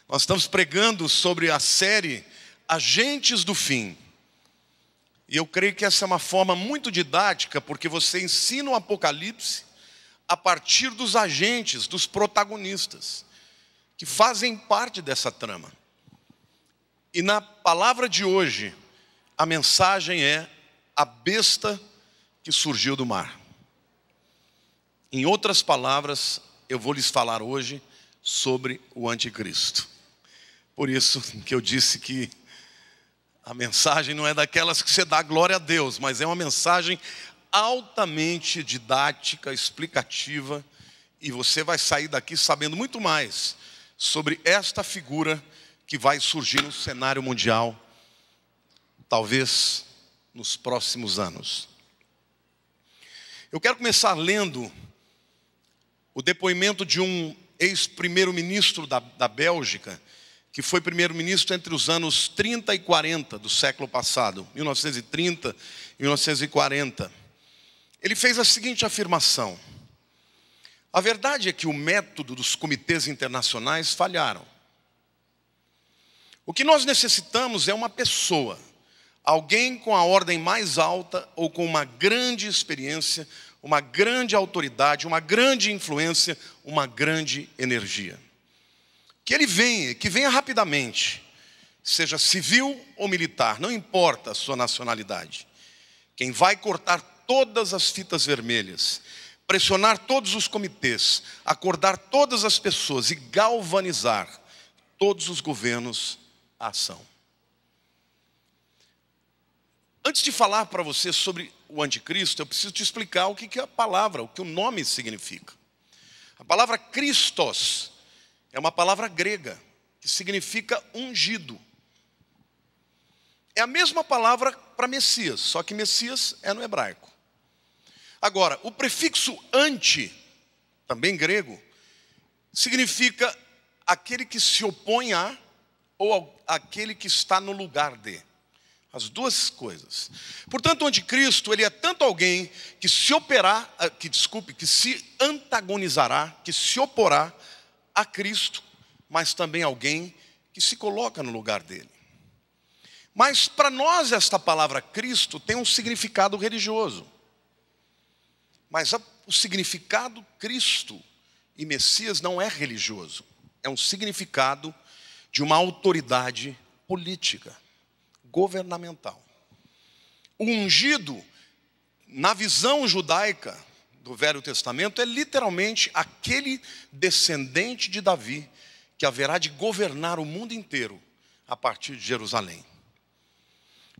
Nós estamos pregando sobre a série Agentes do Fim. E eu creio que essa é uma forma muito didática, porque você ensina o Apocalipse a partir dos agentes, dos protagonistas, que fazem parte dessa trama. E na palavra de hoje, a mensagem é a besta que surgiu do mar. Em outras palavras, eu vou lhes falar hoje sobre o anticristo. Por isso que eu disse que a mensagem não é daquelas que você dá glória a Deus, mas é uma mensagem altamente didática, explicativa, e você vai sair daqui sabendo muito mais sobre esta figura que vai surgir no cenário mundial, talvez nos próximos anos. Eu quero começar lendo o depoimento de um ex-primeiro-ministro da Bélgica, que foi primeiro-ministro entre os anos 30 e 40 do século passado, 1930 e 1940. Ele fez a seguinte afirmação: a verdade é que o método dos comitês internacionais falharam. O que nós necessitamos é uma pessoa, alguém com a ordem mais alta ou com uma grande experiência, uma grande autoridade, uma grande influência, uma grande energia. Que venha rapidamente, seja civil ou militar, não importa a sua nacionalidade. Quem vai cortar todas as fitas vermelhas, pressionar todos os comitês, acordar todas as pessoas e galvanizar todos os governos à ação. Antes de falar para você sobre o anticristo, eu preciso te explicar o que é a palavra, o que o nome significa. A palavra Christos é uma palavra grega, que significa ungido. É a mesma palavra para Messias, só que Messias é no hebraico. Agora, o prefixo anti, também grego, significa aquele que se opõe a, ou aquele que está no lugar de. As duas coisas. Portanto, o anticristo, ele é tanto alguém que se antagonizará, que se oporá a Cristo, mas também alguém que se coloca no lugar dele. Mas para nós esta palavra Cristo tem um significado religioso. Mas o significado Cristo e Messias não é religioso. É um significado de uma autoridade política, governamental. O ungido, na visão judaica do Velho Testamento, é literalmente aquele descendente de Davi que haverá de governar o mundo inteiro a partir de Jerusalém.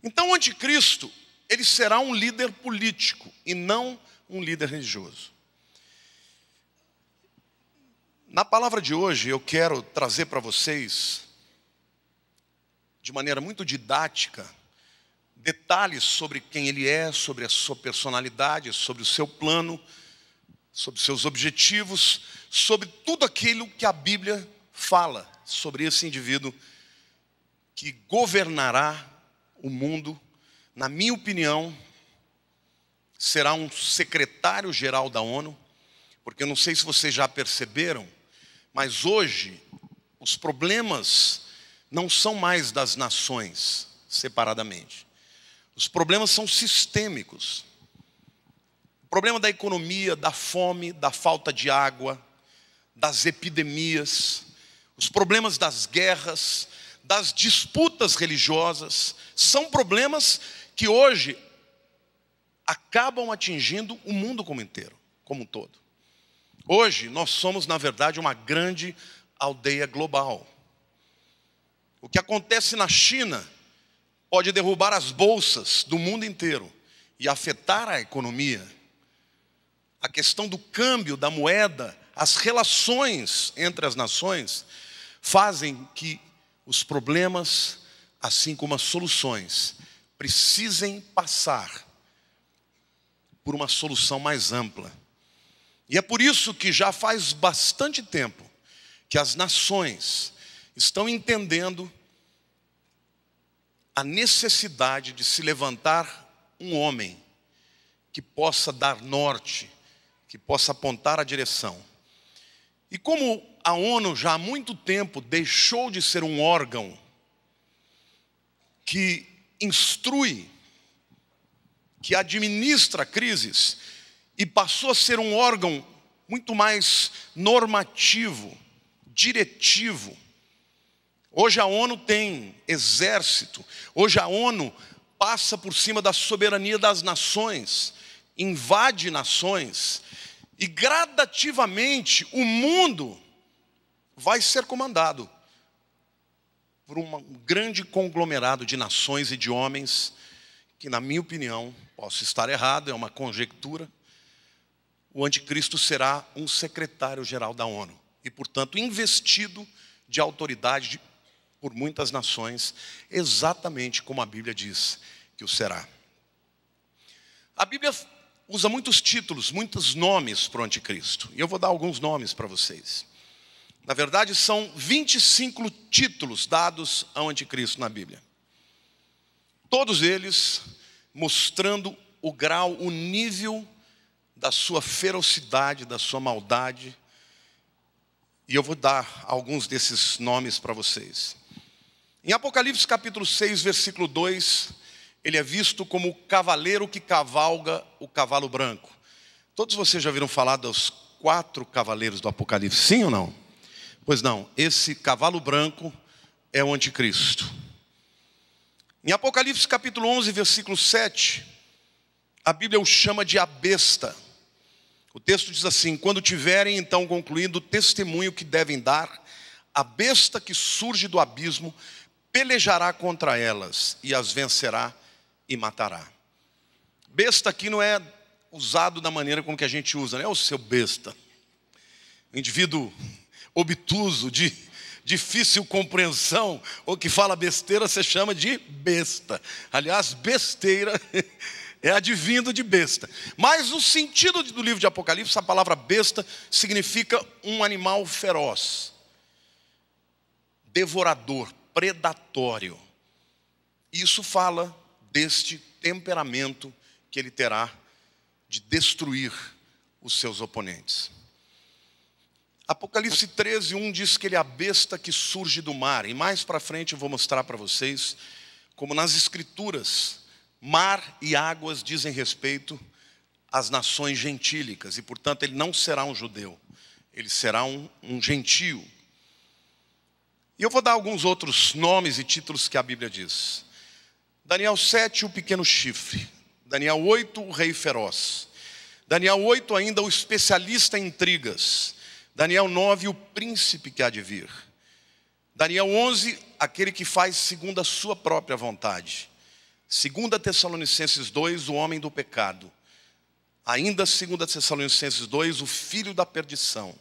Então o anticristo, ele será um líder político e não um líder religioso. Na palavra de hoje eu quero trazer para vocês, de maneira muito didática, detalhes sobre quem ele é, sobre a sua personalidade, sobre o seu plano, sobre seus objetivos, sobre tudo aquilo que a Bíblia fala sobre esse indivíduo que governará o mundo. Na minha opinião, será um secretário-geral da ONU, porque eu não sei se vocês já perceberam, mas hoje os problemas não são mais das nações separadamente. Os problemas são sistêmicos. O problema da economia, da fome, da falta de água, das epidemias, os problemas das guerras, das disputas religiosas, são problemas que hoje acabam atingindo o mundo como inteiro, como um todo. Hoje nós somos, na verdade, uma grande aldeia global. O que acontece na China pode derrubar as bolsas do mundo inteiro e afetar a economia. A questão do câmbio, da moeda, as relações entre as nações fazem que os problemas, assim como as soluções, precisem passar por uma solução mais ampla. E é por isso que já faz bastante tempo que as nações estão entendendo a necessidade de se levantar um homem que possa dar norte, que possa apontar a direção. E como a ONU já há muito tempo deixou de ser um órgão que instrui, que administra crises, e passou a ser um órgão muito mais normativo, diretivo. Hoje a ONU tem exército, hoje a ONU passa por cima da soberania das nações, invade nações, e gradativamente o mundo vai ser comandado por um grande conglomerado de nações e de homens, que, na minha opinião, posso estar errado, é uma conjectura, o anticristo será um secretário-geral da ONU, e, portanto, investido de autoridade por muitas nações, exatamente como a Bíblia diz que o será. A Bíblia usa muitos títulos, muitos nomes para o anticristo, e eu vou dar alguns nomes para vocês. Na verdade, são 25 títulos dados ao anticristo na Bíblia. Todos eles mostrando o grau, o nível da sua ferocidade, da sua maldade. E eu vou dar alguns desses nomes para vocês. Em Apocalipse capítulo 6, versículo 2, ele é visto como o cavaleiro que cavalga o cavalo branco. Todos vocês já ouviram falar dos 4 cavaleiros do Apocalipse, sim ou não? Pois não, esse cavalo branco é o anticristo. Em Apocalipse capítulo 11, versículo 7, a Bíblia o chama de a besta. O texto diz assim: quando tiverem então concluído o testemunho que devem dar, a besta que surge do abismo pelejará contra elas e as vencerá e matará. Besta aqui não é usado da maneira como que a gente usa, não é o seu besta. O indivíduo obtuso, de difícil compreensão, ou que fala besteira, você chama de besta. Aliás, besteira é advindo de besta. Mas o sentido do livro de Apocalipse, a palavra besta significa um animal feroz, devorador, predatório. Isso fala deste temperamento que ele terá de destruir os seus oponentes. Apocalipse 13, 1 diz que ele é a besta que surge do mar. E mais para frente eu vou mostrar para vocês como nas escrituras, mar e águas dizem respeito às nações gentílicas. E portanto ele não será um judeu, ele será um gentio. E eu vou dar alguns outros nomes e títulos que a Bíblia diz. Daniel 7, o pequeno chifre. Daniel 8, o rei feroz. Daniel 8, ainda o especialista em intrigas. Daniel 9, o príncipe que há de vir. Daniel 11, aquele que faz segundo a sua própria vontade. 2 Tessalonicenses 2, o homem do pecado. Ainda 2 Tessalonicenses 2, o filho da perdição.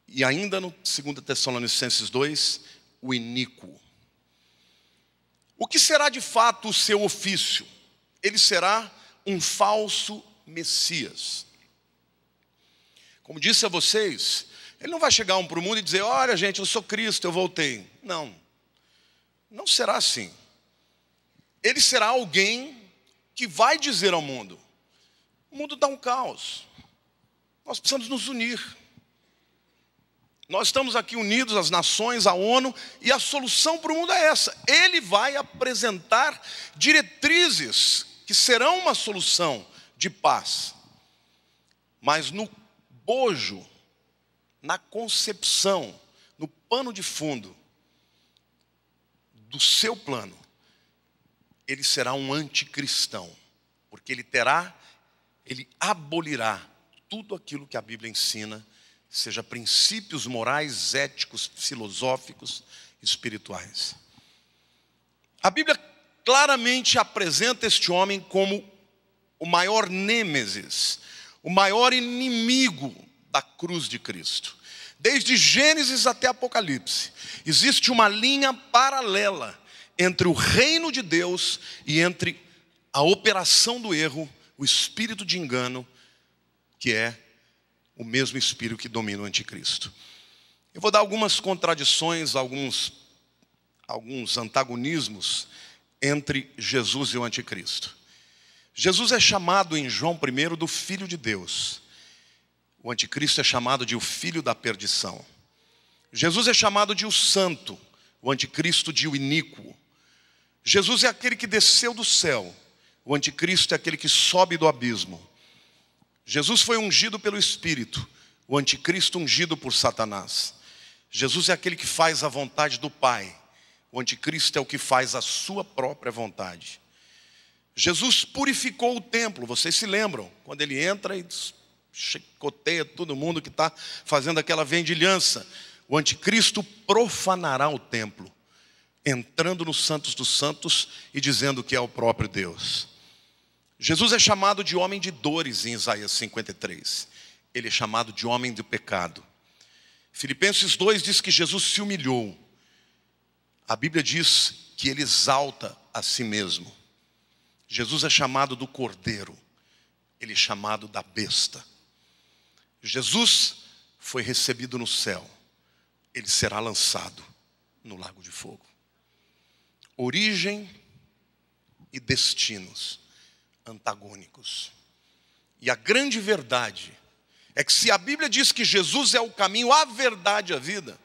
E ainda no 2 Tessalonicenses 2, o iníquo. O que será de fato o seu ofício? Ele será um falso Messias. Como disse a vocês, ele não vai chegar para o mundo e dizer: olha gente, eu sou Cristo, eu voltei. Não, não será assim. Ele será alguém que vai dizer ao mundo: o mundo está um caos, nós precisamos nos unir. Nós estamos aqui unidos, as nações, a ONU, e a solução para o mundo é essa. Ele vai apresentar diretrizes que serão uma solução de paz. Mas no bojo, na concepção, no pano de fundo do seu plano, ele será um anticristão, porque ele abolirá tudo aquilo que a Bíblia ensina, seja princípios morais, éticos, filosóficos, espirituais. A Bíblia claramente apresenta este homem como o maior nêmesis, o maior inimigo da cruz de Cristo. Desde Gênesis até Apocalipse, existe uma linha paralela entre o reino de Deus e entre a operação do erro, o espírito de engano, que é o mesmo espírito que domina o anticristo. Eu vou dar algumas contradições, alguns antagonismos entre Jesus e o anticristo. Jesus é chamado em João 1 do Filho de Deus. O anticristo é chamado de o filho da perdição. Jesus é chamado de o santo, o anticristo de o iníquo. Jesus é aquele que desceu do céu, o anticristo é aquele que sobe do abismo. Jesus foi ungido pelo Espírito, o anticristo ungido por Satanás. Jesus é aquele que faz a vontade do Pai, o anticristo é o que faz a sua própria vontade. Jesus purificou o templo, vocês se lembram, quando ele entra e chicoteia todo mundo que está fazendo aquela vendilhança. O anticristo profanará o templo, entrando nos santos dos santos e dizendo que é o próprio Deus. Jesus é chamado de homem de dores em Isaías 53. Ele é chamado de homem do pecado. Filipenses 2 diz que Jesus se humilhou. A Bíblia diz que ele exalta a si mesmo. Jesus é chamado do cordeiro. Ele é chamado da besta. Jesus foi recebido no céu. Ele será lançado no lago de fogo. Origem e destinos antagônicos. E a grande verdade é que se a Bíblia diz que Jesus é o caminho, a verdade e a vida,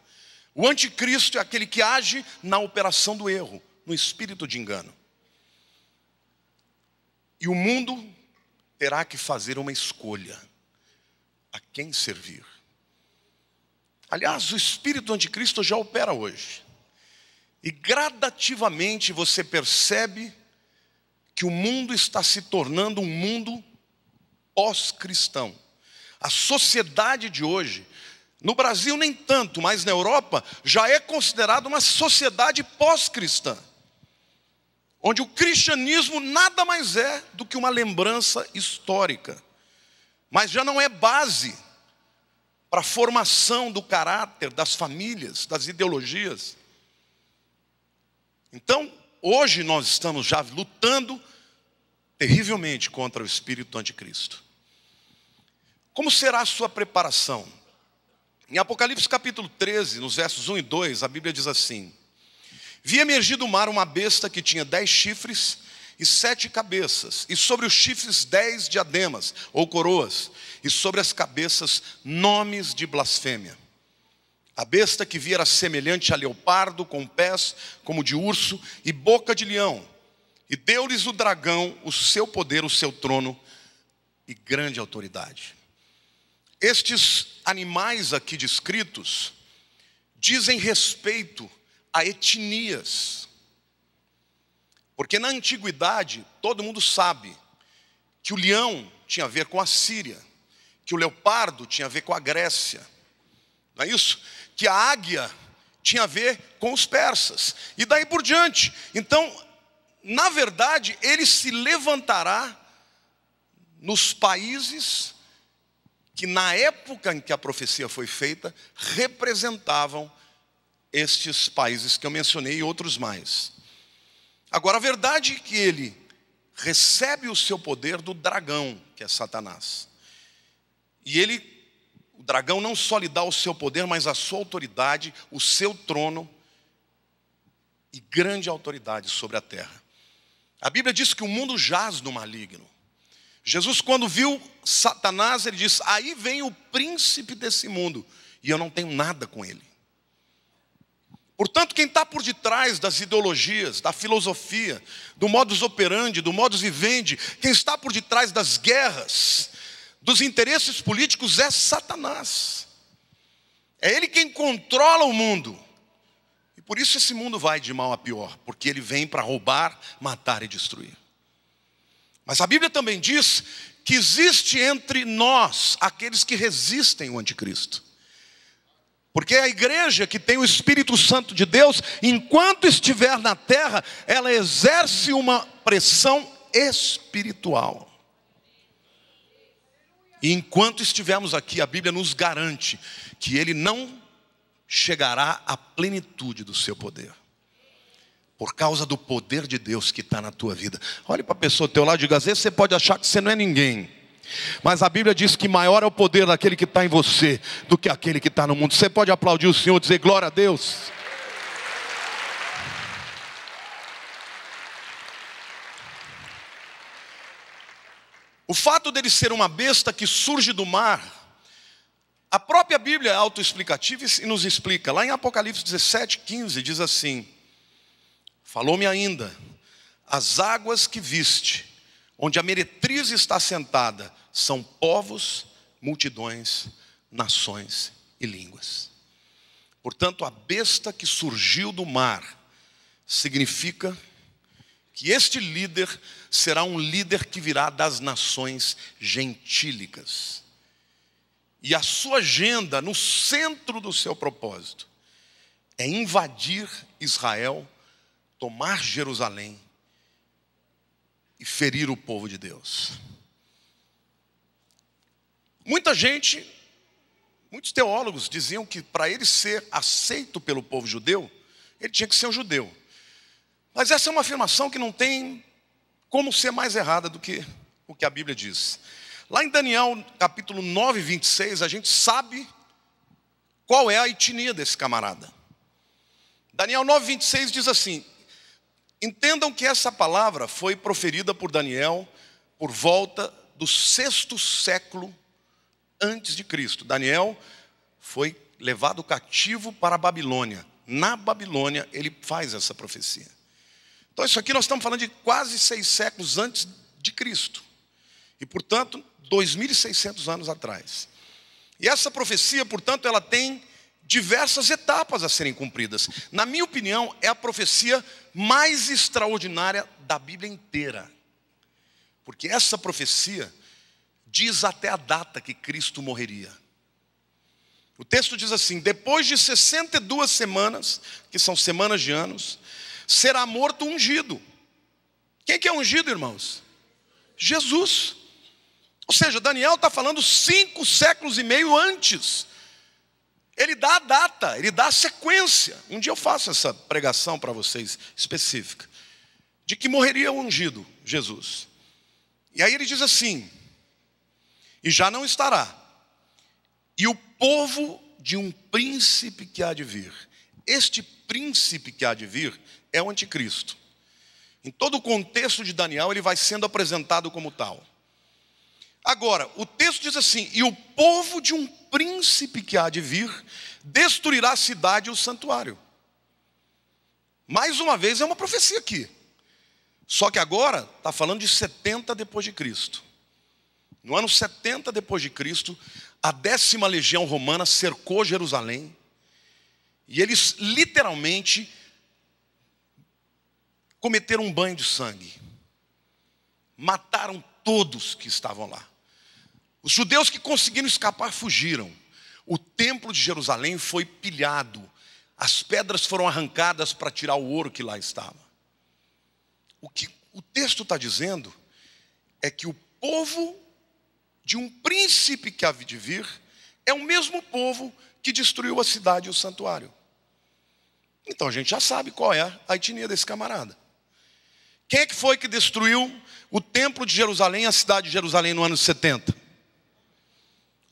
o anticristo é aquele que age na operação do erro, no espírito de engano. E o mundo terá que fazer uma escolha: a quem servir. Aliás, o espírito do anticristo já opera hoje. E gradativamente você percebe que o mundo está se tornando um mundo pós-cristão. A sociedade de hoje, no Brasil nem tanto, mas na Europa, já é considerada uma sociedade pós-cristã, onde o cristianismo nada mais é do que uma lembrança histórica, mas já não é base para a formação do caráter, das famílias, das ideologias. Então, hoje nós estamos já lutando terrivelmente contra o espírito do anticristo. Como será a sua preparação? Em Apocalipse capítulo 13, nos versos 1 e 2, a Bíblia diz assim: vi emergir do mar uma besta que tinha 10 chifres e 7 cabeças, e sobre os chifres 10 diademas, ou coroas, e sobre as cabeças nomes de blasfêmia. A besta que vi era semelhante a leopardo, com pés como de urso e boca de leão. E deu-lhes o dragão o seu poder, o seu trono e grande autoridade. Estes animais aqui descritos dizem respeito a etnias. Porque na antiguidade, todo mundo sabe que o leão tinha a ver com a Síria, que o leopardo tinha a ver com a Grécia. Não é isso? Que a águia tinha a ver com os persas. E daí por diante. Então, na verdade, ele se levantará nos países que na época em que a profecia foi feita, representavam estes países que eu mencionei e outros mais. Agora, a verdade é que ele recebe o seu poder do dragão, que é Satanás. E o dragão não só lhe dá o seu poder, mas a sua autoridade, o seu trono e grande autoridade sobre a terra. A Bíblia diz que o mundo jaz no maligno. Jesus, quando viu Satanás, ele disse: aí vem o príncipe desse mundo, e eu não tenho nada com ele. Portanto, quem está por detrás das ideologias, da filosofia, do modus operandi, do modus vivendi, quem está por detrás das guerras, dos interesses políticos é Satanás. É ele quem controla o mundo. E por isso esse mundo vai de mal a pior, porque ele vem para roubar, matar e destruir. Mas a Bíblia também diz que existe entre nós aqueles que resistem ao anticristo. Porque a igreja que tem o Espírito Santo de Deus, enquanto estiver na terra, ela exerce uma pressão espiritual. E enquanto estivermos aqui, a Bíblia nos garante que ele não chegará à plenitude do seu poder. Por causa do poder de Deus que está na tua vida. Olhe para a pessoa do teu lado e diga: às vezes você pode achar que você não é ninguém, mas a Bíblia diz que maior é o poder daquele que está em você do que aquele que está no mundo. Você pode aplaudir o Senhor e dizer glória a Deus? O fato dele ser uma besta que surge do mar A própria Bíblia é autoexplicativa e nos explica. Lá em Apocalipse 17:15 diz assim: falou-me ainda, as águas que viste, onde a meretriz está sentada, são povos, multidões, nações e línguas. Portanto, a besta que surgiu do mar significa que este líder será um líder que virá das nações gentílicas. E a sua agenda, no centro do seu propósito, é invadir Israel, tomar Jerusalém e ferir o povo de Deus. Muitos teólogos diziam que para ele ser aceito pelo povo judeu, ele tinha que ser um judeu. Mas essa é uma afirmação que não tem como ser mais errada do que o que a Bíblia diz. Lá em Daniel, capítulo 9, 26, a gente sabe qual é a etnia desse camarada. Daniel 9, 26 diz assim: entendam que essa palavra foi proferida por Daniel por volta do 6º século antes de Cristo. Daniel foi levado cativo para a Babilônia. Na Babilônia ele faz essa profecia. Então isso aqui nós estamos falando de quase 6 séculos antes de Cristo. E portanto, 2.600 anos atrás. E essa profecia, portanto, ela tem diversas etapas a serem cumpridas. Na minha opinião, é a profecia mais extraordinária da Bíblia inteira. Porque essa profecia diz até a data que Cristo morreria. O texto diz assim: depois de 62 semanas, que são semanas de anos, será morto um ungido. Quem que é ungido, irmãos? Jesus. Ou seja, Daniel está falando 5 séculos e meio antes. Ele dá a data, ele dá a sequência. Um dia eu faço essa pregação para vocês, específica, de que morreria o ungido, Jesus. E aí ele diz assim: e já não estará, e o povo de um príncipe que há de vir. Este príncipe que há de vir é o anticristo. Em todo o contexto de Daniel, ele vai sendo apresentado como tal. Agora, o texto diz assim: e o povo de um príncipe que há de vir destruirá a cidade e o santuário. Mais uma vez é uma profecia aqui. Só que agora está falando de 70 depois de Cristo. No ano 70 depois de Cristo, a 10ª legião romana cercou Jerusalém. E eles literalmente cometeram um banho de sangue. Mataram todos que estavam lá. Os judeus que conseguiram escapar fugiram. O templo de Jerusalém foi pilhado. As pedras foram arrancadas para tirar o ouro que lá estava. O que o texto está dizendo é que o povo de um príncipe que há de vir é o mesmo povo que destruiu a cidade e o santuário. Então a gente já sabe qual é a etnia desse camarada. Quem é que foi que destruiu o templo de Jerusalém e a cidade de Jerusalém no ano 70?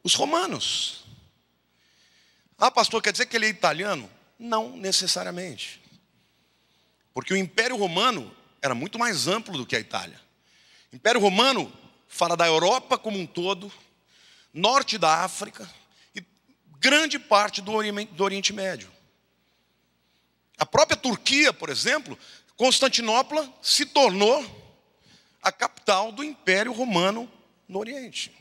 Os romanos. Ah, pastor, quer dizer que ele é italiano? Não necessariamente. Porque o Império Romano era muito mais amplo do que a Itália. O Império Romano fala da Europa como um todo, norte da África e grande parte do Oriente Médio. A própria Turquia, por exemplo, Constantinopla se tornou a capital do Império Romano no Oriente.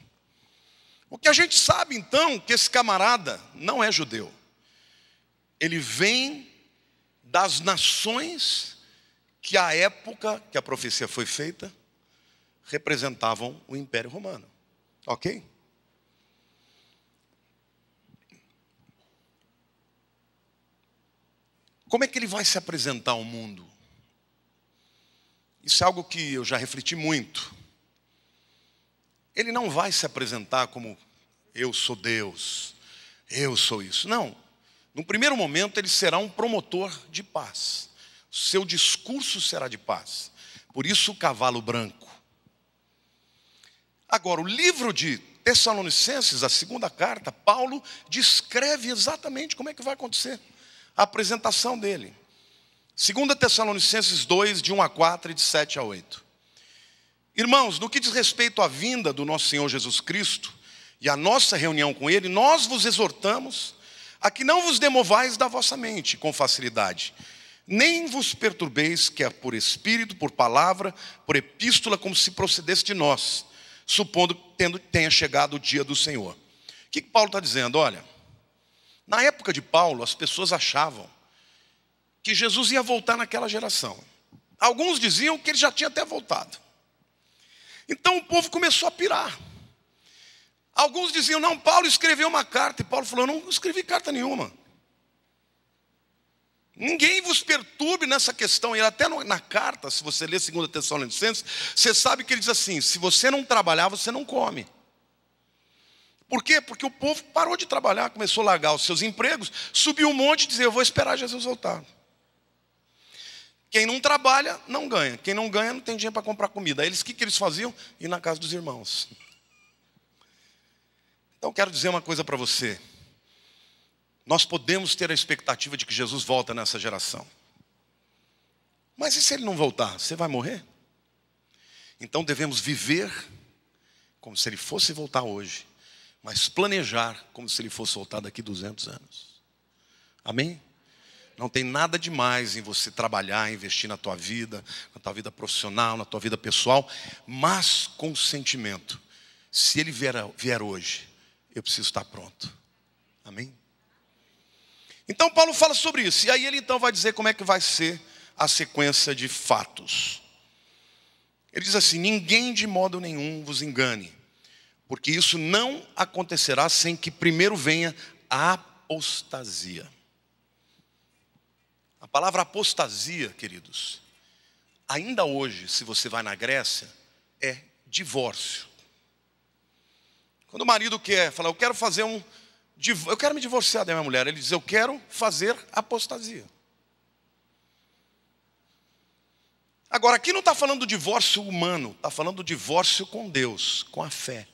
O que a gente sabe então, que esse camarada não é judeu. Ele vem das nações que à época que a profecia foi feita, representavam o Império Romano. Ok? Como é que ele vai se apresentar ao mundo? Isso é algo que eu já refleti muito. Ele não vai se apresentar como eu sou Deus, eu sou isso. Não. No primeiro momento ele será um promotor de paz. Seu discurso será de paz. Por isso o cavalo branco. Agora, o livro de Tessalonicenses, a 2ª carta, Paulo descreve exatamente como é que vai acontecer a apresentação dele. 2 Tessalonicenses 2, de 1 a 4 e de 7 a 8. Irmãos, no que diz respeito à vinda do nosso Senhor Jesus Cristo e a nossa reunião com ele, nós vos exortamos a que não vos demovais da vossa mente com facilidade, nem vos perturbeis, quer por espírito, por palavra, por epístola, como se procedesse de nós, supondo que tenha chegado o dia do Senhor. O que Paulo está dizendo? Olha, na época de Paulo, as pessoas achavam que Jesus ia voltar naquela geração. Alguns diziam que ele já tinha até voltado. Então o povo começou a pirar. Alguns diziam, não, Paulo escreveu uma carta. E Paulo falou, não escrevi carta nenhuma. Ninguém vos perturbe nessa questão. E até na carta, se você ler 2 Tessalonicenses, você sabe que ele diz assim, se você não trabalhar, você não come. Por quê? Porque o povo parou de trabalhar, começou a largar os seus empregos, subiu um monte e dizia, eu vou esperar Jesus voltar. Quem não trabalha, não ganha. Quem não ganha, não tem dinheiro para comprar comida. Aí o que eles faziam? Ir na casa dos irmãos. Então quero dizer uma coisa para você. Nós podemos ter a expectativa de que Jesus volta nessa geração. Mas e se ele não voltar? Você vai morrer? Então devemos viver como se ele fosse voltar hoje, mas planejar como se ele fosse voltar daqui 200 anos. Amém? Não tem nada demais em você trabalhar, investir na tua vida profissional, na tua vida pessoal, mas com o sentimento, se ele vier hoje, eu preciso estar pronto. Amém? Então Paulo fala sobre isso. E aí ele então vai dizer como é que vai ser a sequência de fatos. Ele diz assim, ninguém de modo nenhum vos engane, porque isso não acontecerá sem que primeiro venha a apostasia. A palavra apostasia, queridos, ainda hoje, se você vai na Grécia, é divórcio. Quando o marido quer falar, eu quero me divorciar da minha mulher, ele diz, eu quero fazer apostasia. Agora, aqui não está falando do divórcio humano, está falando do divórcio com Deus, com a fé.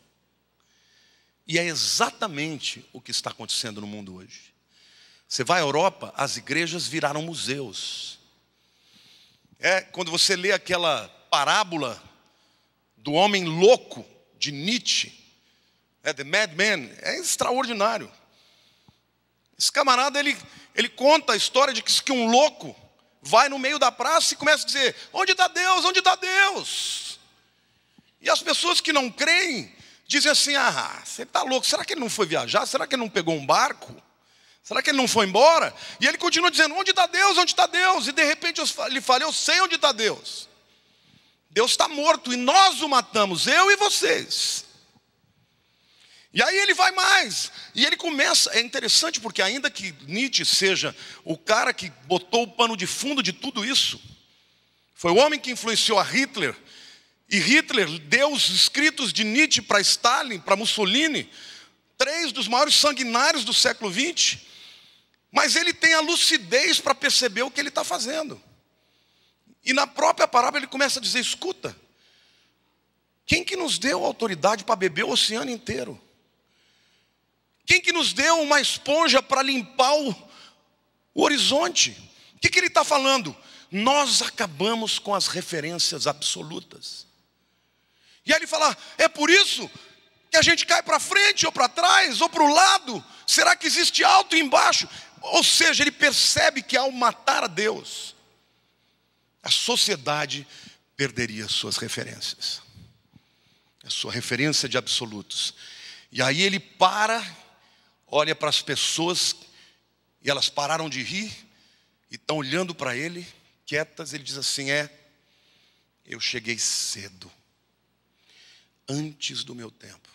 E é exatamente o que está acontecendo no mundo hoje. Você vai à Europa, as igrejas viraram museus. Quando você lê aquela parábola do homem louco de Nietzsche, The Madman, é extraordinário. Esse camarada, ele conta a história de que um louco vai no meio da praça e começa a dizer, onde está Deus, onde está Deus? E as pessoas que não creem, dizem assim, você está louco, será que ele não foi viajar? Será que ele não pegou um barco? Será que ele não foi embora? E ele continua dizendo, onde está Deus, onde está Deus? E de repente ele fala, eu sei onde está Deus. Deus está morto e nós o matamos, eu e vocês. E aí ele vai mais, e ele começa, é interessante porque ainda que Nietzsche seja o cara que botou o pano de fundo de tudo isso, foi o homem que influenciou a Hitler, e Hitler deu os escritos de Nietzsche para Stalin, para Mussolini, 3 dos maiores sanguinários do século XX, mas ele tem a lucidez para perceber o que ele está fazendo. E na própria parábola ele começa a dizer, escuta, quem que nos deu autoridade para beber o oceano inteiro? Quem que nos deu uma esponja para limpar o horizonte? O que ele está falando? Nós acabamos com as referências absolutas. E aí ele fala, é por isso que a gente cai para frente, ou para trás, ou para o lado. Será que existe alto e embaixo? Ou seja, ele percebe que ao matar a Deus, a sociedade perderia suas referências. A sua referência de absolutos. E aí ele olha para as pessoas, e elas pararam de rir, e estão olhando para ele, quietas, ele diz assim, eu cheguei cedo, antes do meu tempo.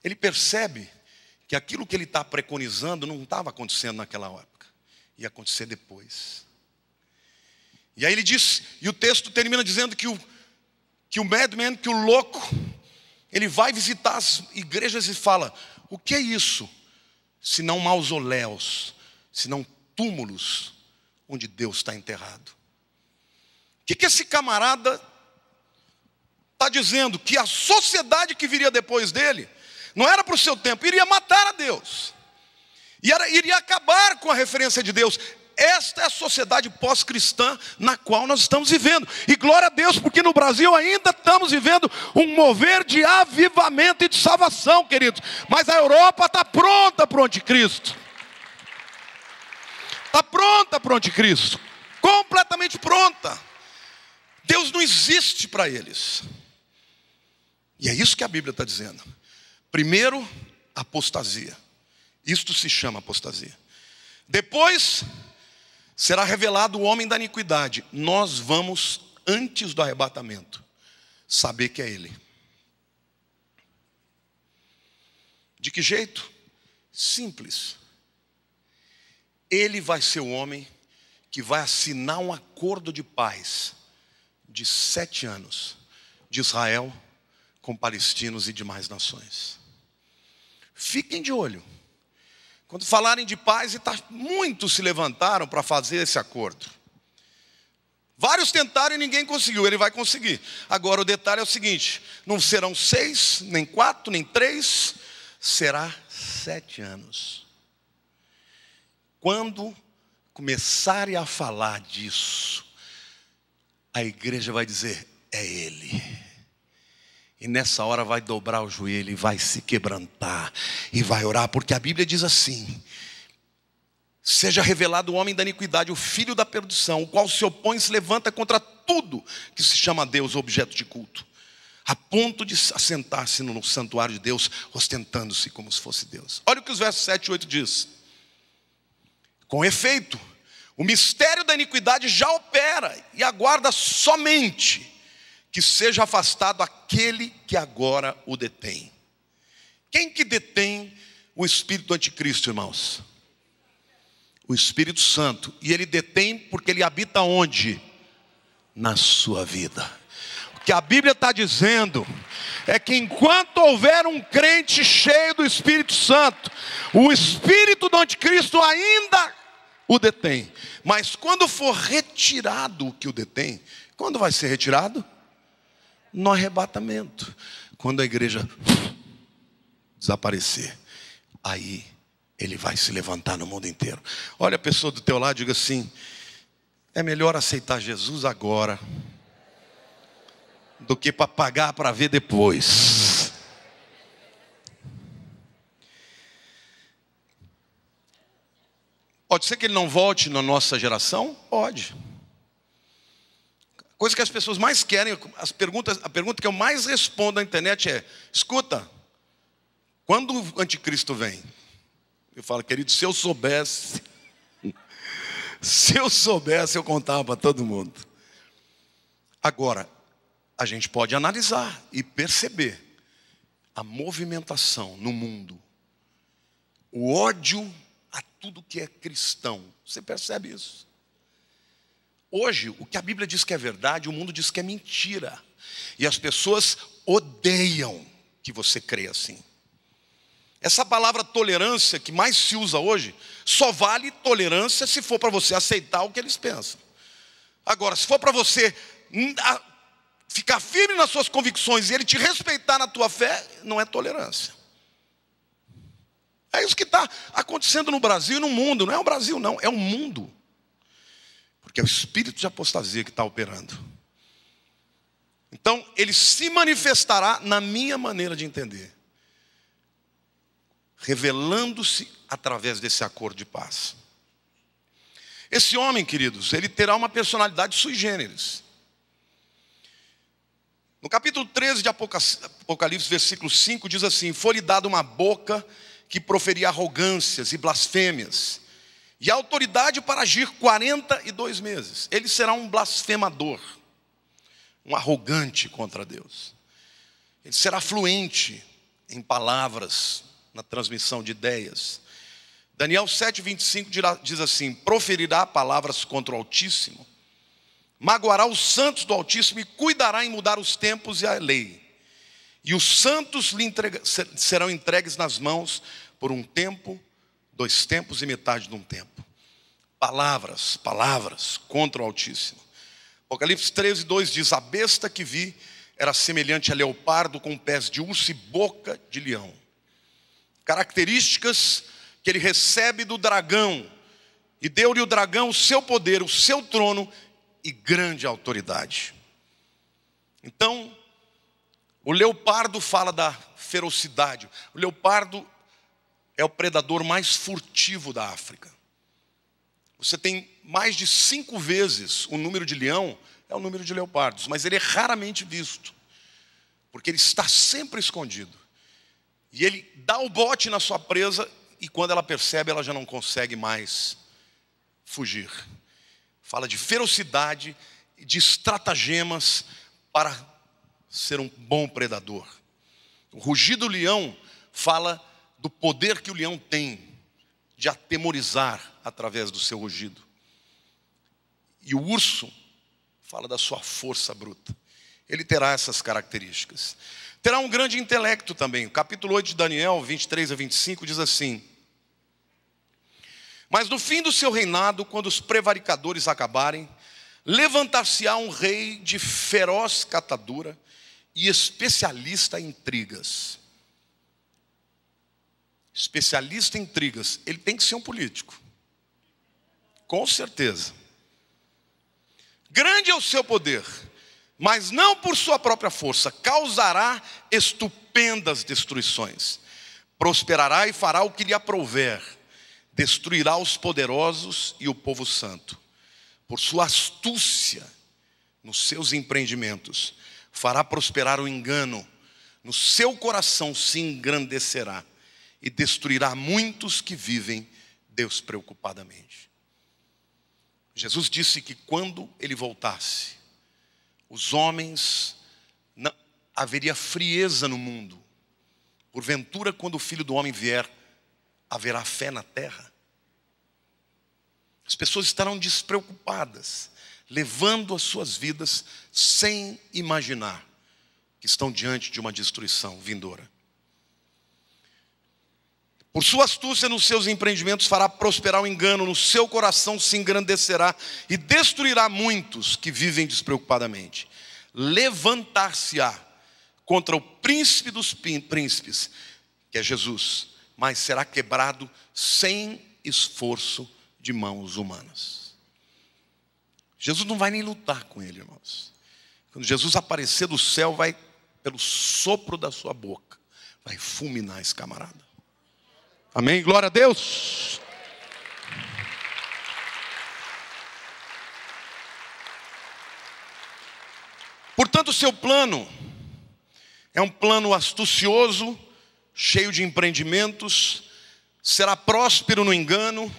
Ele percebe que aquilo que ele está preconizando não estava acontecendo naquela época, ia acontecer depois. E aí ele diz, e o texto termina dizendo que o madman, que o louco, ele vai visitar as igrejas e fala, o que é isso? Se não mausoléus, se não túmulos onde Deus está enterrado. O que esse camarada está dizendo? Que a sociedade que viria depois dele, não era para o seu tempo, iria matar a Deus. Iria acabar com a referência de Deus. Esta é a sociedade pós-cristã na qual nós estamos vivendo. E glória a Deus, porque no Brasil ainda estamos vivendo um mover de avivamento e de salvação, queridos. Mas a Europa está pronta para o anticristo. Está pronta para o anticristo. Completamente pronta. Deus não existe para eles. E é isso que a Bíblia está dizendo. Primeiro, apostasia. Isto se chama apostasia. Depois, será revelado o homem da iniquidade. Nós vamos, antes do arrebatamento, saber que é ele. De que jeito? Simples. Ele vai ser o homem que vai assinar um acordo de paz de 7 anos de Israel com palestinos e demais nações. Fiquem de olho. Quando falarem de paz, muitos se levantaram para fazer esse acordo. Vários tentaram e ninguém conseguiu, ele vai conseguir. Agora o detalhe é o seguinte: não serão 6, nem 4, nem 3, será 7 anos. Quando começarem a falar disso, a igreja vai dizer, é ele. E nessa hora vai dobrar o joelho e vai se quebrantar e vai orar, porque a Bíblia diz assim: seja revelado o homem da iniquidade, o filho da perdição, o qual se opõe e se levanta contra tudo que se chama Deus, objeto de culto, a ponto de assentar-se no santuário de Deus, ostentando-se como se fosse Deus. Olha o que os versos 7 e 8 diz. Com efeito, o mistério da iniquidade já opera e aguarda somente que seja afastado aquele que agora o detém. Quem que detém o espírito do anticristo, irmãos? O Espírito Santo. E ele detém porque ele habita onde? Na sua vida. O que a Bíblia está dizendo é que enquanto houver um crente cheio do Espírito Santo, o espírito do anticristo ainda o detém. Mas quando for retirado o que o detém, quando vai ser retirado? No arrebatamento. Quando a igreja desaparecer, aí ele vai se levantar no mundo inteiro. Olha a pessoa do teu lado e diga assim: é melhor aceitar Jesus agora do que para pagar para ver depois. Pode ser que ele não volte na nossa geração? Pode. Coisa que as pessoas mais querem, a pergunta que eu mais respondo na internet é: escuta, quando o anticristo vem? Eu falo, querido, se eu soubesse, eu contava para todo mundo. Agora, a gente pode analisar e perceber a movimentação no mundo, o ódio a tudo que é cristão. Você percebe isso? Hoje, o que a Bíblia diz que é verdade, o mundo diz que é mentira. E as pessoas odeiam que você creia assim. Essa palavra tolerância que mais se usa hoje, só vale tolerância se for para você aceitar o que eles pensam. Agora, se for para você ficar firme nas suas convicções e ele te respeitar na tua fé, não é tolerância. É isso que está acontecendo no Brasil e no mundo. Não é o Brasil não, é o mundo. Porque é o espírito de apostasia que está operando. Então, ele se manifestará na minha maneira de entender, revelando-se através desse acordo de paz. Esse homem, queridos, ele terá uma personalidade sui generis. No capítulo 13 de Apocalipse, versículo 5, diz assim: foi-lhe dada uma boca que proferia arrogâncias e blasfêmias, e autoridade para agir 42 meses. Ele será um blasfemador, um arrogante contra Deus. Ele será fluente em palavras, na transmissão de ideias. Daniel 7:25 diz assim: proferirá palavras contra o Altíssimo, magoará os santos do Altíssimo e cuidará em mudar os tempos e a lei. E os santos serão entregues nas mãos por um tempo, 2 tempos e metade de um tempo. Palavras contra o Altíssimo. Apocalipse 13:2 diz: a besta que vi era semelhante a leopardo com pés de urso e boca de leão. Características que ele recebe do dragão. E deu-lhe o dragão o seu poder, o seu trono e grande autoridade. Então, o leopardo fala da ferocidade. O leopardo é o predador mais furtivo da África. Você tem mais de 5 vezes o número de leão, é o número de leopardos, mas ele é raramente visto, porque ele está sempre escondido. E ele dá o bote na sua presa, e quando ela percebe, ela já não consegue mais fugir. Fala de ferocidade e de estratagemas para ser um bom predador. O rugido do leão fala do poder que o leão tem de atemorizar através do seu rugido. E o urso fala da sua força bruta. Ele terá essas características. Terá um grande intelecto também. O capítulo 8 de Daniel, 23 a 25, diz assim: mas no fim do seu reinado, quando os prevaricadores acabarem, levantar-se-á um rei de feroz catadura e especialista em intrigas. Especialista em intrigas, ele tem que ser um político. Com certeza. Grande é o seu poder, mas não por sua própria força. Causará estupendas destruições. Prosperará e fará o que lhe aprouver. Destruirá os poderosos e o povo santo. Por sua astúcia nos seus empreendimentos, fará prosperar o engano. No seu coração se engrandecerá e destruirá muitos que vivem despreocupadamente. Jesus disse que quando ele voltasse, os homens, não haveria frieza no mundo. Porventura, quando o Filho do Homem vier, haverá fé na terra? As pessoas estarão despreocupadas, levando as suas vidas sem imaginar que estão diante de uma destruição vindoura. Por sua astúcia nos seus empreendimentos fará prosperar o engano, no seu coração se engrandecerá e destruirá muitos que vivem despreocupadamente. Levantar-se-á contra o príncipe dos príncipes, que é Jesus, mas será quebrado sem esforço de mãos humanas. Jesus não vai nem lutar com ele, irmãos. Quando Jesus aparecer do céu, vai pelo sopro da sua boca, vai fulminar esse camarada. Amém? Glória a Deus. Portanto, o seu plano é um plano astucioso, cheio de empreendimentos, será próspero no engano,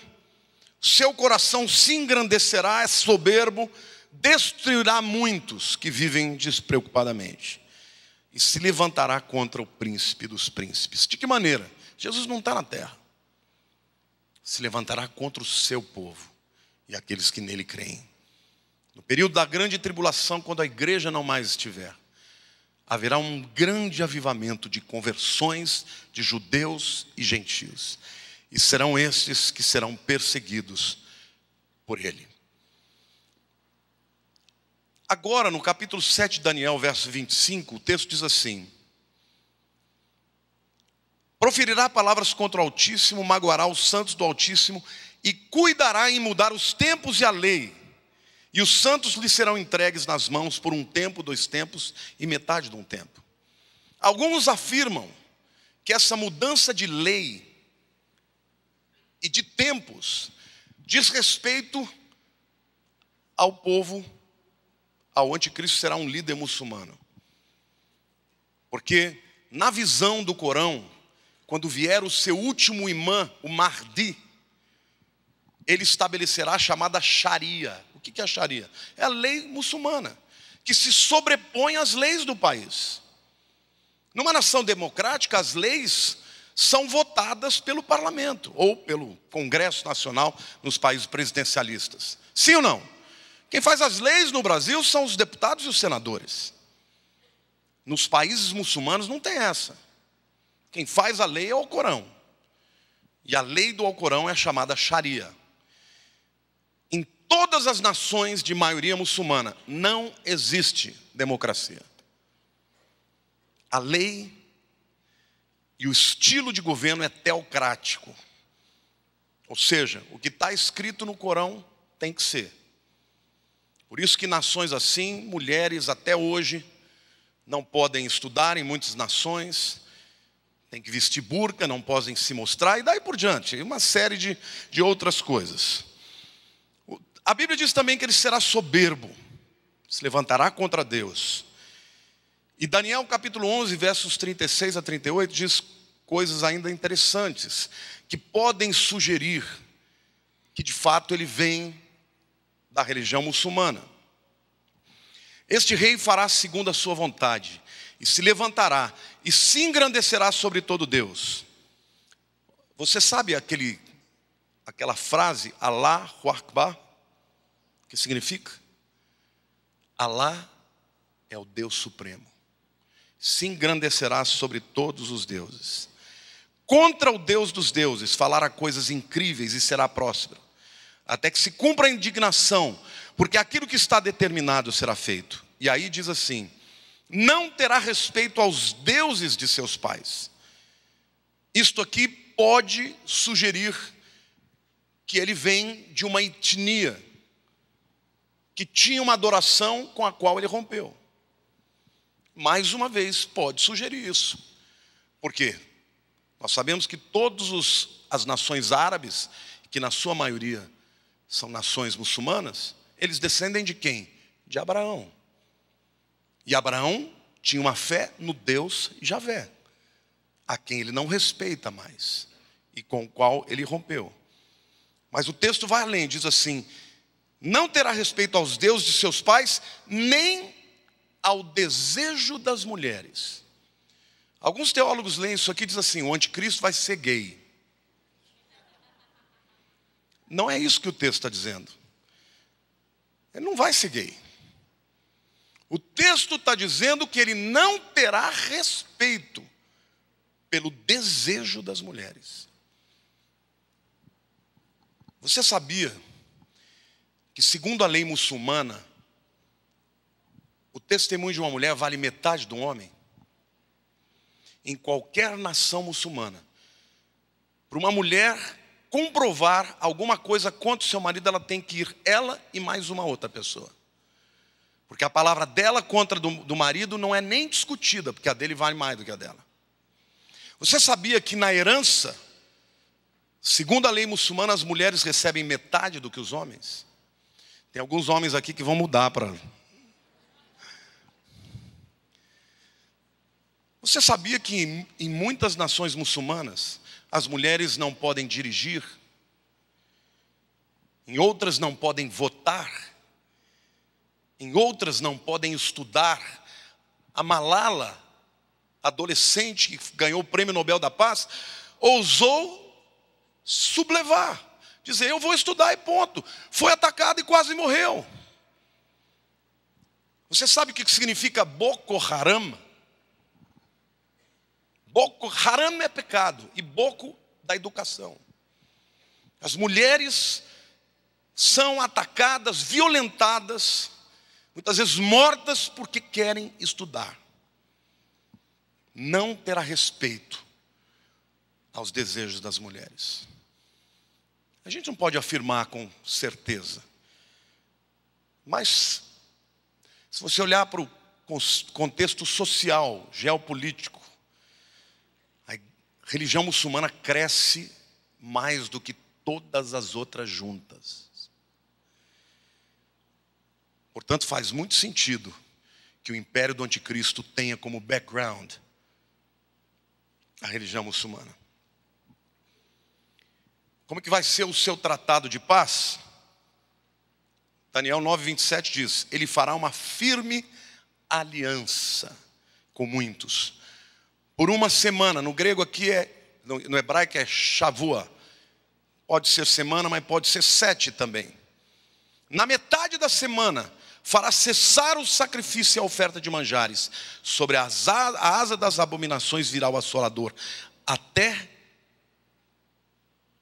seu coração se engrandecerá, é soberbo, destruirá muitos que vivem despreocupadamente e se levantará contra o príncipe dos príncipes. De que maneira? Jesus não está na terra. Se levantará contra o seu povo e aqueles que nele creem. No período da grande tribulação, quando a igreja não mais estiver, haverá um grande avivamento de conversões de judeus e gentios. E serão estes que serão perseguidos por ele. Agora, no capítulo 7 de Daniel, verso 25, o texto diz assim: proferirá palavras contra o Altíssimo, magoará os santos do Altíssimo e cuidará em mudar os tempos e a lei. E os santos lhe serão entregues nas mãos por um tempo, 2 tempos e metade de um tempo. Alguns afirmam que essa mudança de lei e de tempos diz respeito ao povo, ao anticristo será um líder muçulmano. Porque na visão do Corão, quando vier o seu último imã, o Mahdi, ele estabelecerá a chamada Sharia. O que é a Sharia? É a lei muçulmana, que se sobrepõe às leis do país. Numa nação democrática, as leis são votadas pelo parlamento, ou pelo Congresso Nacional nos países presidencialistas. Sim ou não? Quem faz as leis no Brasil são os deputados e os senadores. Nos países muçulmanos não tem essa. Quem faz a lei é o Alcorão. E a lei do Alcorão é chamada Sharia. Em todas as nações de maioria muçulmana não existe democracia. A lei e o estilo de governo é teocrático. Ou seja, o que está escrito no Corão tem que ser. Por isso que nações assim, mulheres até hoje, não podem estudar em muitas nações, tem que vestir burca, não podem se mostrar, e daí por diante, uma série de outras coisas. A Bíblia diz também que ele será soberbo, se levantará contra Deus. E Daniel capítulo 11, versos 36 a 38, diz coisas ainda interessantes, que podem sugerir que de fato ele vem da religião muçulmana. Este rei fará segundo a sua vontade, e se levantará, e se engrandecerá sobre todo Deus. Você sabe aquela frase, Allahu Akbar, que significa? Alá é o Deus Supremo. Se engrandecerá sobre todos os deuses. Contra o Deus dos deuses falará coisas incríveis e será próspero, até que se cumpra a indignação, porque aquilo que está determinado será feito. E aí diz assim: não terá respeito aos deuses de seus pais. Isto aqui pode sugerir que ele vem de uma etnia que tinha uma adoração com a qual ele rompeu. Mais uma vez, pode sugerir isso. Por quê? Nós sabemos que todas as nações árabes, que na sua maioria são nações muçulmanas, eles descendem de quem? De Abraão. E Abraão tinha uma fé no Deus Javé, a quem ele não respeita mais e com o qual ele rompeu. Mas o texto vai além, diz assim: não terá respeito aos deuses de seus pais, nem ao desejo das mulheres. Alguns teólogos leem isso aqui e dizem assim: o anticristo vai ser gay. Não é isso que o texto está dizendo. Ele não vai ser gay. O texto está dizendo que ele não terá respeito pelo desejo das mulheres. Você sabia que, segundo a lei muçulmana, o testemunho de uma mulher vale metade do homem? Em qualquer nação muçulmana, para uma mulher comprovar alguma coisa contra o seu marido, ela tem que ir ela e mais uma outra pessoa. Porque a palavra dela contra do marido não é nem discutida, porque a dele vale mais do que a dela. Você sabia que na herança, segundo a lei muçulmana, as mulheres recebem metade do que os homens? Tem alguns homens aqui que vão mudar para... Você sabia que em muitas nações muçulmanas, as mulheres não podem dirigir? Em outras não podem votar? Em outras não podem estudar? A Malala, adolescente que ganhou o Prêmio Nobel da Paz, ousou sublevar, dizer: eu vou estudar e ponto. Foi atacada e quase morreu. Você sabe o que significa Boko Haram? Boko Haram é pecado e Boko da educação. As mulheres são atacadas, violentadas, muitas vezes mortas porque querem estudar. Não terá respeito aos desejos das mulheres. A gente não pode afirmar com certeza, mas se você olhar para o contexto social, geopolítico, a religião muçulmana cresce mais do que todas as outras juntas. Portanto, faz muito sentido que o império do anticristo tenha como background a religião muçulmana. Como que vai ser o seu tratado de paz? Daniel 9:27 diz: ele fará uma firme aliança com muitos. Por uma semana, no grego aqui no hebraico é shavua. Pode ser semana, mas pode ser 7 também. Na metade da semana, fará cessar o sacrifício e a oferta de manjares. Sobre a asa das abominações virá o assolador, até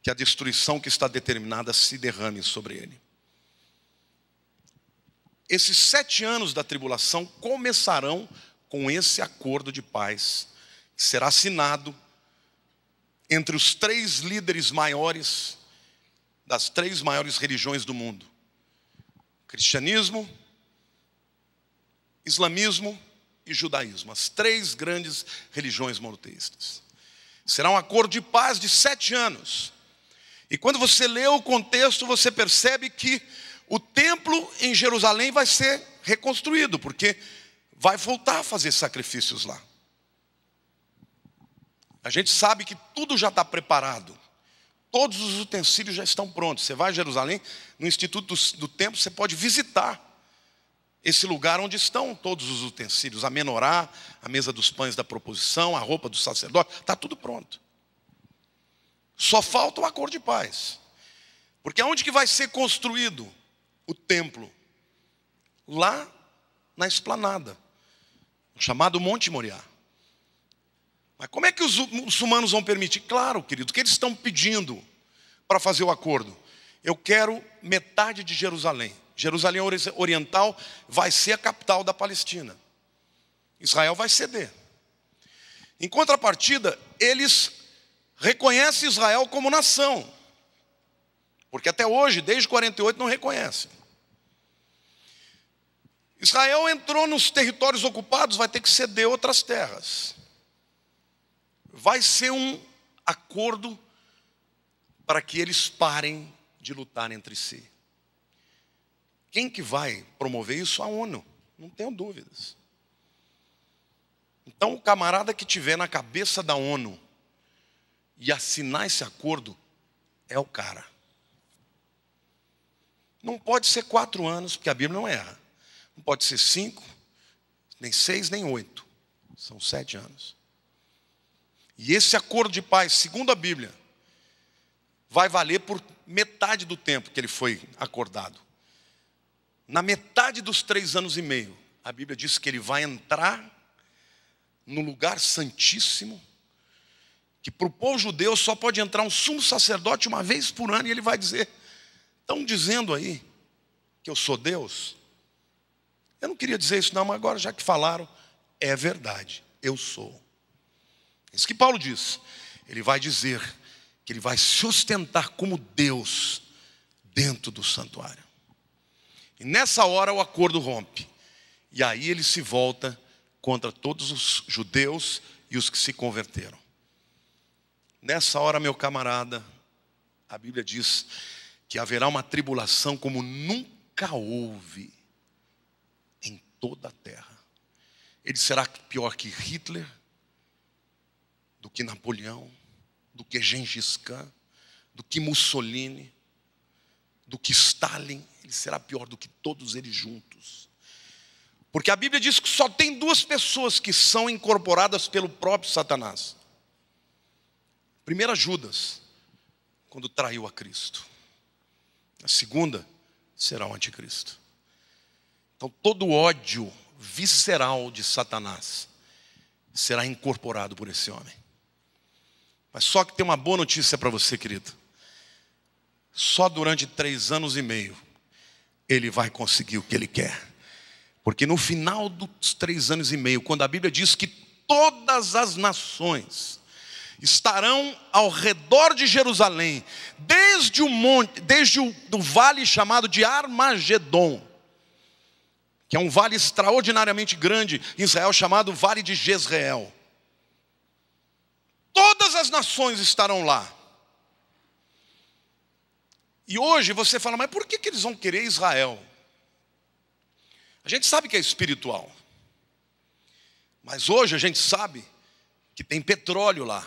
que a destruição que está determinada se derrame sobre ele. Esses 7 anos da tribulação começarão com esse acordo de paz, que será assinado entre os 3 líderes maiores das 3 maiores religiões do mundo: cristianismo, islamismo e judaísmo. As 3 grandes religiões monoteístas. Será um acordo de paz de 7 anos. E quando você lê o contexto, você percebe que o templo em Jerusalém vai ser reconstruído, porque vai voltar a fazer sacrifícios lá. A gente sabe que tudo já está preparado. Todos os utensílios já estão prontos. Você vai a Jerusalém, no Instituto do Templo, você pode visitar esse lugar onde estão todos os utensílios. A menorá, a mesa dos pães da proposição, a roupa do sacerdote, está tudo pronto. Só falta o acordo de paz. Porque aonde que vai ser construído o templo? Lá na esplanada, chamado Monte Moriá. Mas como é que os muçulmanos vão permitir? Claro, querido, o que eles estão pedindo para fazer o acordo? Eu quero metade de Jerusalém. Jerusalém Oriental vai ser a capital da Palestina. Israel vai ceder. Em contrapartida, eles reconhecem Israel como nação. Porque até hoje, desde 48, não reconhecem. Israel entrou nos territórios ocupados, vai ter que ceder outras terras. Vai ser um acordo para que eles parem de lutar entre si. Quem que vai promover isso? A ONU, não tenho dúvidas. Então o camarada que tiver na cabeça da ONU e assinar esse acordo é o cara. Não pode ser 4 anos, porque a Bíblia não erra. Não pode ser 5, nem 6, nem 8. São 7 anos. E esse acordo de paz, segundo a Bíblia, vai valer por metade do tempo que ele foi acordado. Na metade dos 3 anos e meio, a Bíblia diz que ele vai entrar no lugar santíssimo, que para o povo judeu só pode entrar um sumo sacerdote uma vez por ano, e ele vai dizer: estão dizendo aí que eu sou Deus? Eu não queria dizer isso não, mas agora já que falaram, é verdade, eu sou. Isso que Paulo diz. Ele vai dizer que ele vai se ostentar como Deus dentro do santuário. E nessa hora o acordo rompe. E aí ele se volta contra todos os judeus e os que se converteram. Nessa hora, meu camarada, a Bíblia diz que haverá uma tribulação como nunca houve em toda a terra. Ele será pior que Hitler, do que Napoleão, do que Gengis Khan, do que Mussolini, do que Stalin. Ele será pior do que todos eles juntos. Porque a Bíblia diz que só tem 2 pessoas que são incorporadas pelo próprio Satanás. Primeira, Judas, quando traiu a Cristo. A segunda será o anticristo. Então todo o ódio visceral de Satanás será incorporado por esse homem. Mas só que tem uma boa notícia para você, querido. Só durante 3 anos e meio ele vai conseguir o que ele quer. Porque no final dos 3 anos e meio, quando a Bíblia diz que todas as nações estarão ao redor de Jerusalém, desde o vale chamado de Armagedon, que é um vale extraordinariamente grande em Israel, chamado Vale de Jezreel. Todas as nações estarão lá. E hoje você fala, mas por que eles vão querer Israel? A gente sabe que é espiritual. Mas hoje a gente sabe que tem petróleo lá.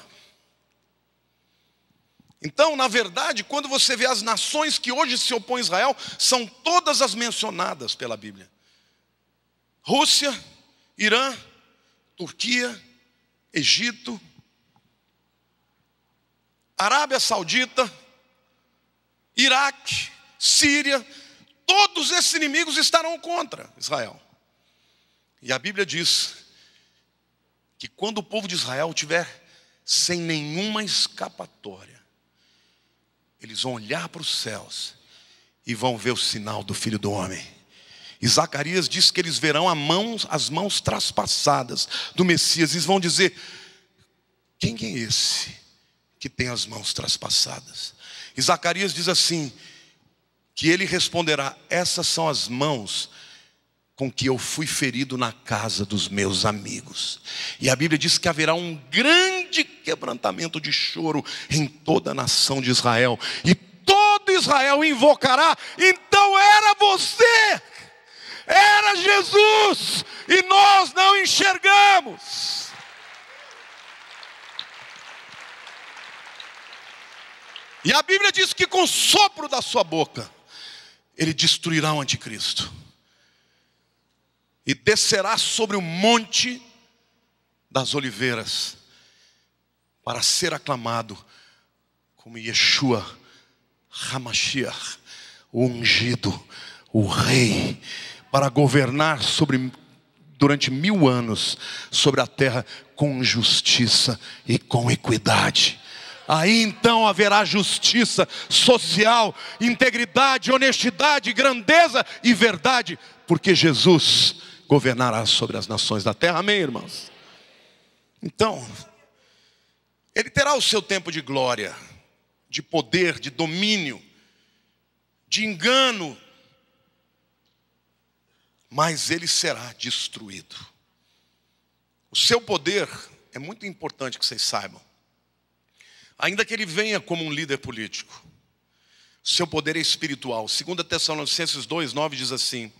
Então, na verdade, quando você vê as nações que hoje se opõem a Israel, são todas as mencionadas pela Bíblia. Rússia, Irã, Turquia, Egito, Arábia Saudita, Iraque, Síria, todos esses inimigos estarão contra Israel. E a Bíblia diz que quando o povo de Israel estiver sem nenhuma escapatória, eles vão olhar para os céus e vão ver o sinal do Filho do Homem. E Zacarias diz que eles verão as mãos traspassadas do Messias. Eles vão dizer, quem é esse que que tem as mãos traspassadas. E Zacarias diz assim, que ele responderá: essas são as mãos com que eu fui ferido na casa dos meus amigos. E a Bíblia diz que haverá um grande quebrantamento de choro em toda a nação de Israel. E todo Israel invocará: então era você, era Jesus, e nós não enxergamos. E a Bíblia diz que com o sopro da sua boca, ele destruirá o anticristo. E descerá sobre o monte das oliveiras, para ser aclamado como Yeshua HaMashiach, o ungido, o rei, para governar durante 1000 anos sobre a terra com justiça e com equidade. Aí então haverá justiça social, integridade, honestidade, grandeza e verdade, porque Jesus governará sobre as nações da terra. Amém, irmãos? Então, ele terá o seu tempo de glória, de poder, de domínio, de engano, mas ele será destruído. O seu poder é muito importante que vocês saibam. Ainda que ele venha como um líder político, seu poder é espiritual. 2 Tessalonicenses 2:9 diz assim: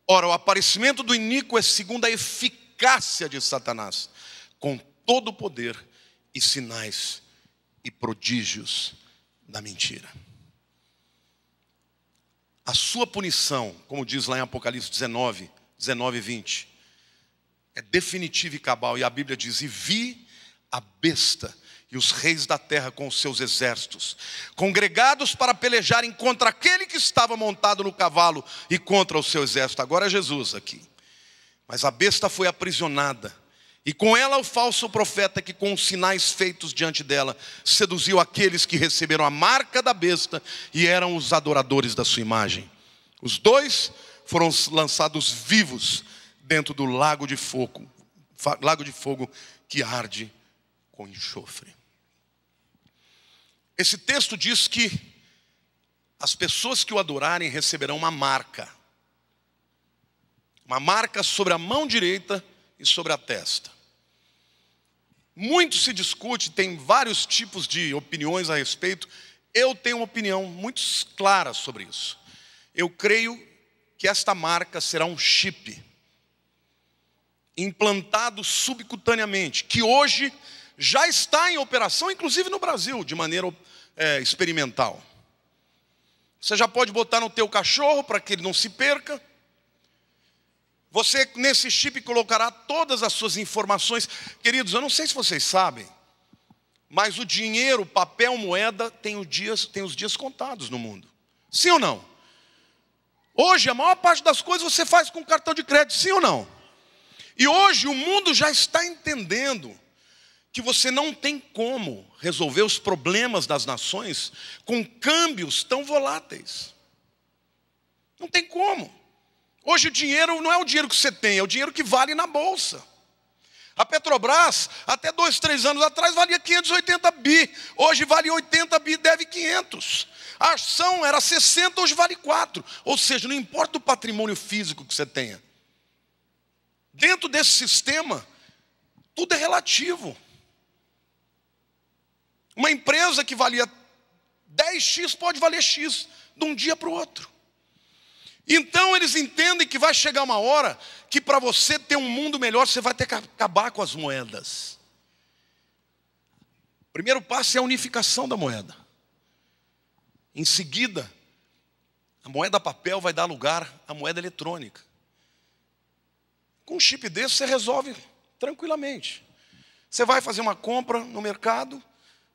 ora, o aparecimento do iníquo é segundo a eficácia de Satanás, com todo o poder e sinais e prodígios da mentira. A sua punição, como diz lá em Apocalipse 19:20, é definitiva e cabal. E a Bíblia diz: e vi a besta e os reis da terra com os seus exércitos, congregados para pelejarem contra aquele que estava montado no cavalo e contra o seu exército. Agora é Jesus aqui. Mas a besta foi aprisionada, e com ela o falso profeta que com os sinais feitos diante dela seduziu aqueles que receberam a marca da besta e eram os adoradores da sua imagem. Os dois foram lançados vivos dentro do lago de fogo que arde com enxofre. Esse texto diz que as pessoas que o adorarem receberão uma marca sobre a mão direita e sobre a testa. Muito se discute, tem vários tipos de opiniões a respeito. Eu tenho uma opinião muito clara sobre isso. Eu creio que esta marca será um chip implantado subcutaneamente, que hoje já está em operação, inclusive no Brasil, de maneira experimental. Você já pode botar no teu cachorro para que ele não se perca. Você nesse chip colocará todas as suas informações. Queridos, eu não sei se vocês sabem, mas o dinheiro, papel, moeda tem os dias contados no mundo. Sim ou não? Hoje a maior parte das coisas você faz com cartão de crédito, sim ou não? E hoje o mundo já está entendendo que você não tem como resolver os problemas das nações com câmbios tão voláteis. Não tem como. Hoje o dinheiro não é o dinheiro que você tem, é o dinheiro que vale na bolsa. A Petrobras, até 2, 3 anos atrás, valia 580 bi. Hoje vale 80 bi, deve 500. A ação era 60, hoje vale 4. Ou seja, não importa o patrimônio físico que você tenha. Dentro desse sistema, tudo é relativo. Uma empresa que valia 10x pode valer x de um dia para o outro. Então eles entendem que vai chegar uma hora que para você ter um mundo melhor, você vai ter que acabar com as moedas. O primeiro passo é a unificação da moeda. Em seguida, a moeda papel vai dar lugar à moeda eletrônica. Com um chip desse você resolve tranquilamente. Você vai fazer uma compra no mercado,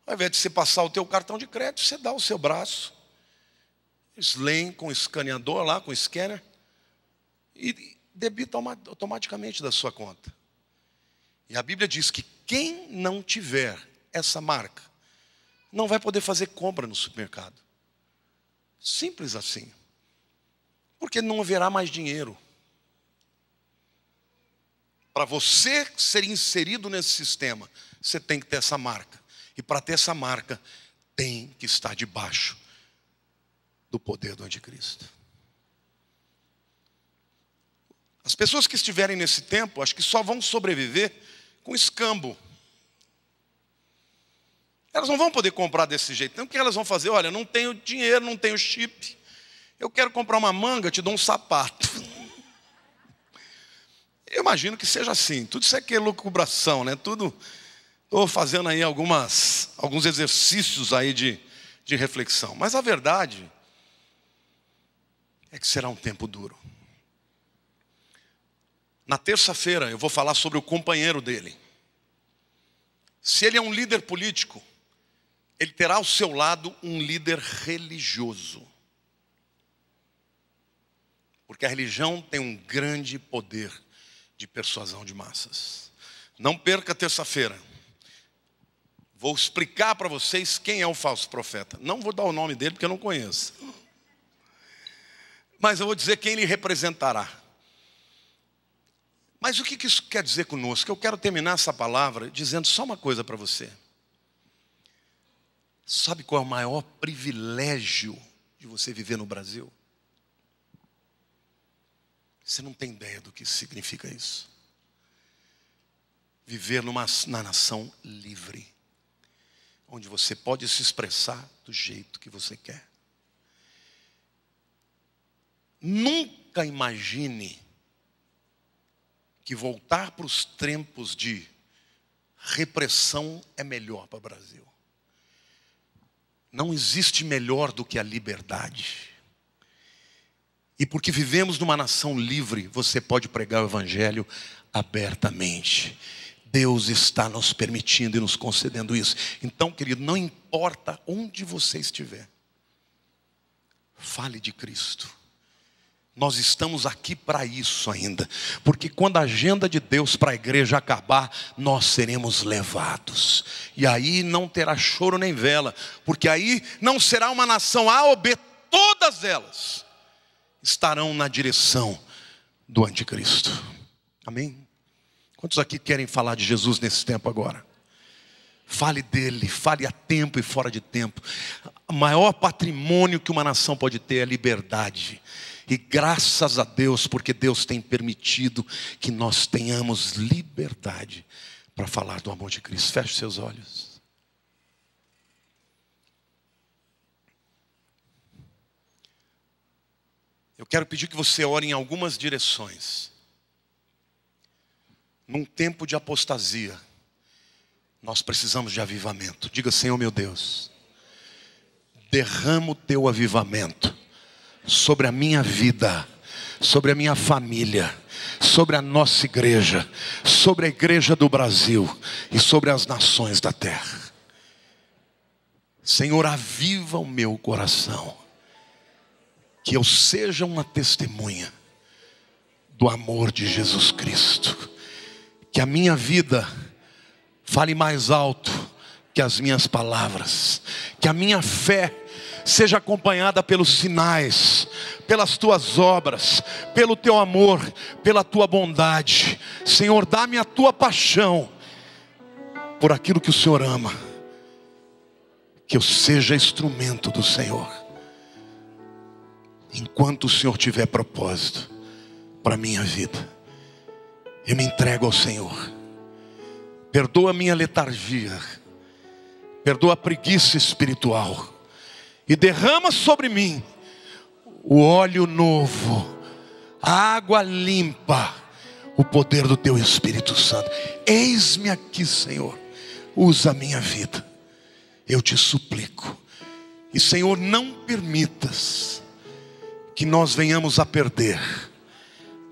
ao invés de você passar o teu cartão de crédito, você dá o seu braço, eles leem com o escaneador lá, com o scanner, e debita automaticamente da sua conta. E a Bíblia diz que quem não tiver essa marca, não vai poder fazer compra no supermercado. Simples assim. Porque não haverá mais dinheiro. Para você ser inserido nesse sistema, você tem que ter essa marca. E para ter essa marca, tem que estar debaixo do poder do anticristo. As pessoas que estiverem nesse tempo, acho que só vão sobreviver com escambo. Elas não vão poder comprar desse jeito. Então o que elas vão fazer? Olha, não tenho dinheiro, não tenho chip. Eu quero comprar uma manga, te dou um sapato. Eu imagino que seja assim. Tudo isso aqui é lucubração, né? Tudo. Estou fazendo aí alguns exercícios aí de reflexão. Mas a verdade é que será um tempo duro. Na terça-feira eu vou falar sobre o companheiro dele. Se ele é um líder político, ele terá ao seu lado um líder religioso. Porque a religião tem um grande poder de persuasão de massas. Não perca terça-feira. Vou explicar para vocês quem é o falso profeta. Não vou dar o nome dele porque eu não conheço. Mas eu vou dizer quem ele representará. Mas o que isso quer dizer conosco? Eu quero terminar essa palavra dizendo só uma coisa para você. Sabe qual é o maior privilégio de você viver no Brasil? Você não tem ideia do que significa isso. Viver na nação livre, onde você pode se expressar do jeito que você quer. Nunca imagine que voltar para os tempos de repressão é melhor para o Brasil. Não existe melhor do que a liberdade. E porque vivemos numa nação livre, você pode pregar o evangelho abertamente. Deus está nos permitindo e nos concedendo isso. Então, querido, não importa onde você estiver, fale de Cristo. Nós estamos aqui para isso ainda. Porque quando a agenda de Deus para a igreja acabar, nós seremos levados. E aí não terá choro nem vela. Porque aí não será uma nação A ou B. Todas elas estarão na direção do anticristo. Amém? Quantos aqui querem falar de Jesus nesse tempo agora? Fale dele, fale a tempo e fora de tempo. O maior patrimônio que uma nação pode ter é a liberdade. E graças a Deus, porque Deus tem permitido que nós tenhamos liberdade para falar do amor de Cristo. Feche seus olhos. Eu quero pedir que você ore em algumas direções. Num tempo de apostasia, nós precisamos de avivamento. Diga: Senhor meu Deus, derrama o teu avivamento sobre a minha vida, sobre a minha família, sobre a nossa igreja, sobre a igreja do Brasil e sobre as nações da terra. Senhor, aviva o meu coração, que eu seja uma testemunha do amor de Jesus Cristo, que a minha vida fale mais alto que as minhas palavras, que a minha fé seja acompanhada pelos sinais, pelas tuas obras, pelo teu amor, pela tua bondade. Senhor, dá-me a tua paixão por aquilo que o Senhor ama, que eu seja instrumento do Senhor, enquanto o Senhor tiver propósito para a minha vida. Eu me entrego ao Senhor. Perdoa a minha letargia, perdoa a preguiça espiritual, e derrama sobre mim o óleo novo, a água limpa, o poder do teu Espírito Santo. Eis-me aqui, Senhor, usa a minha vida, eu te suplico. E Senhor, não permitas que nós venhamos a perder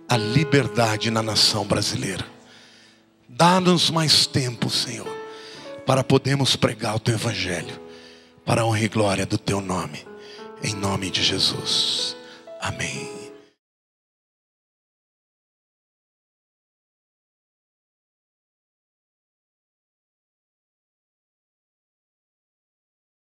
a liberdade na nação brasileira. Dá-nos mais tempo, Senhor, para podermos pregar o teu evangelho, para a honra e glória do teu nome, em nome de Jesus. Amém.